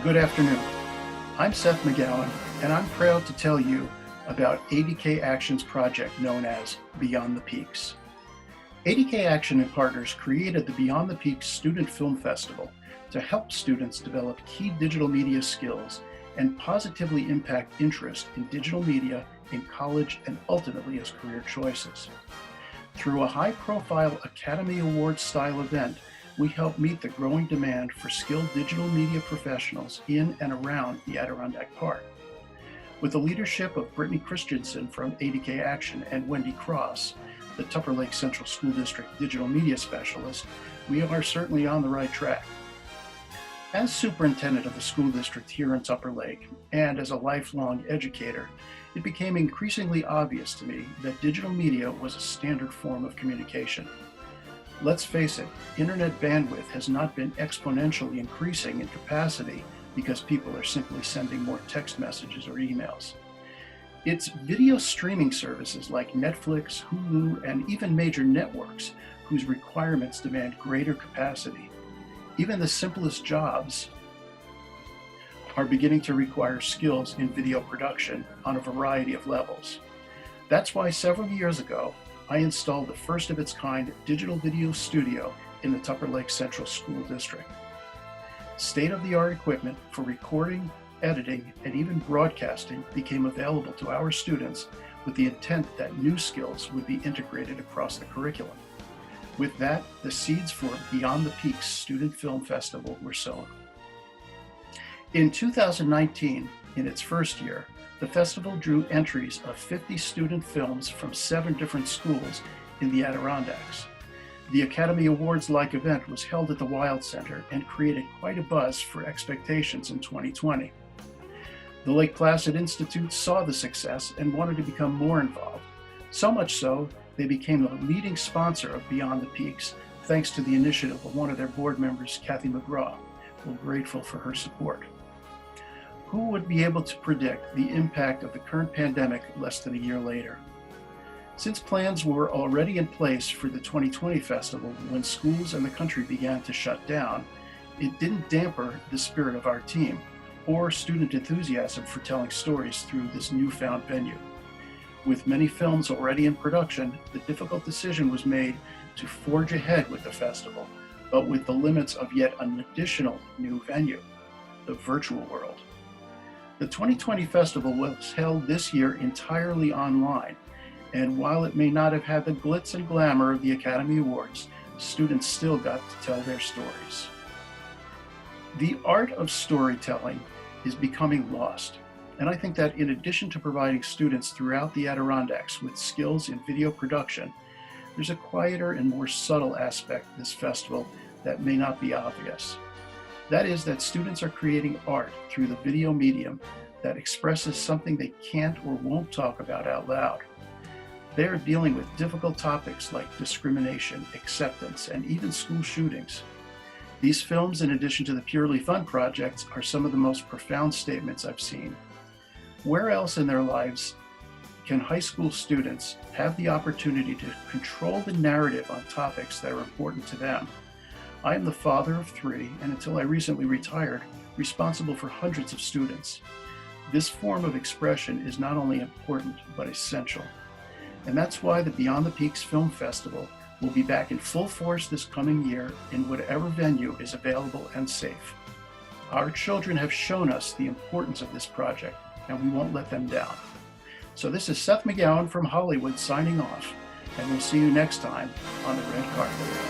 Good afternoon. I'm Seth McGowan, and I'm proud to tell you about AdkAction's project known as Beyond the Peaks. AdkAction and partners created the Beyond the Peaks Student Film Festival to help students develop key digital media skills and positively impact interest in digital media in college and ultimately as career choices. Through a high-profile Academy Award-style event, we help meet the growing demand for skilled digital media professionals in and around the Adirondack Park. With the leadership of Brittany Christensen from AdkAction and Wendy Cross, the Tupper Lake Central School District Digital Media Specialist, we are certainly on the right track. As superintendent of the school district here in Tupper Lake, and as a lifelong educator, it became increasingly obvious to me that digital media was a standard form of communication. Let's face it, internet bandwidth has not been exponentially increasing in capacity because people are simply sending more text messages or emails. It's video streaming services like Netflix, Hulu, and even major networks whose requirements demand greater capacity. Even the simplest jobs are beginning to require skills in video production on a variety of levels. That's why several years ago, I installed the first of its kind digital video studio in the Tupper Lake Central School District. State-of-the-art equipment for recording, editing, and even broadcasting became available to our students with the intent that new skills would be integrated across the curriculum. With that, the seeds for Beyond the Peaks Student Film Festival were sown. In 2019, in its first year, the festival drew entries of 50 student films from 7 different schools in the Adirondacks. The Academy Awards-like event was held at the Wild Center and created quite a buzz for expectations in 2020. The Lake Placid Institute saw the success and wanted to become more involved. So much so, they became the leading sponsor of Beyond the Peaks, thanks to the initiative of one of their board members, Kathy McGraw. We're grateful for her support. Who would be able to predict the impact of the current pandemic less than a year later? Since plans were already in place for the 2020 festival when schools and the country began to shut down, it didn't dampen the spirit of our team or student enthusiasm for telling stories through this newfound venue. With many films already in production, the difficult decision was made to forge ahead with the festival, but with the limits of yet an additional new venue, the virtual world. The 2020 festival was held this year entirely online, and while it may not have had the glitz and glamour of the Academy Awards, students still got to tell their stories. The art of storytelling is becoming lost, and I think that in addition to providing students throughout the Adirondacks with skills in video production, there's a quieter and more subtle aspect to this festival that may not be obvious. That is that students are creating art through the video medium that expresses something they can't or won't talk about out loud. They are dealing with difficult topics like discrimination, acceptance, and even school shootings. These films, in addition to the purely fun projects, are some of the most profound statements I've seen. Where else in their lives can high school students have the opportunity to control the narrative on topics that are important to them? I am the father of 3, and until I recently retired, responsible for hundreds of students. This form of expression is not only important, but essential. And that's why the Beyond the Peaks Film Festival will be back in full force this coming year in whatever venue is available and safe. Our children have shown us the importance of this project, and we won't let them down. So this is Seth McGowan from Hollywood signing off, and we'll see you next time on the red carpet.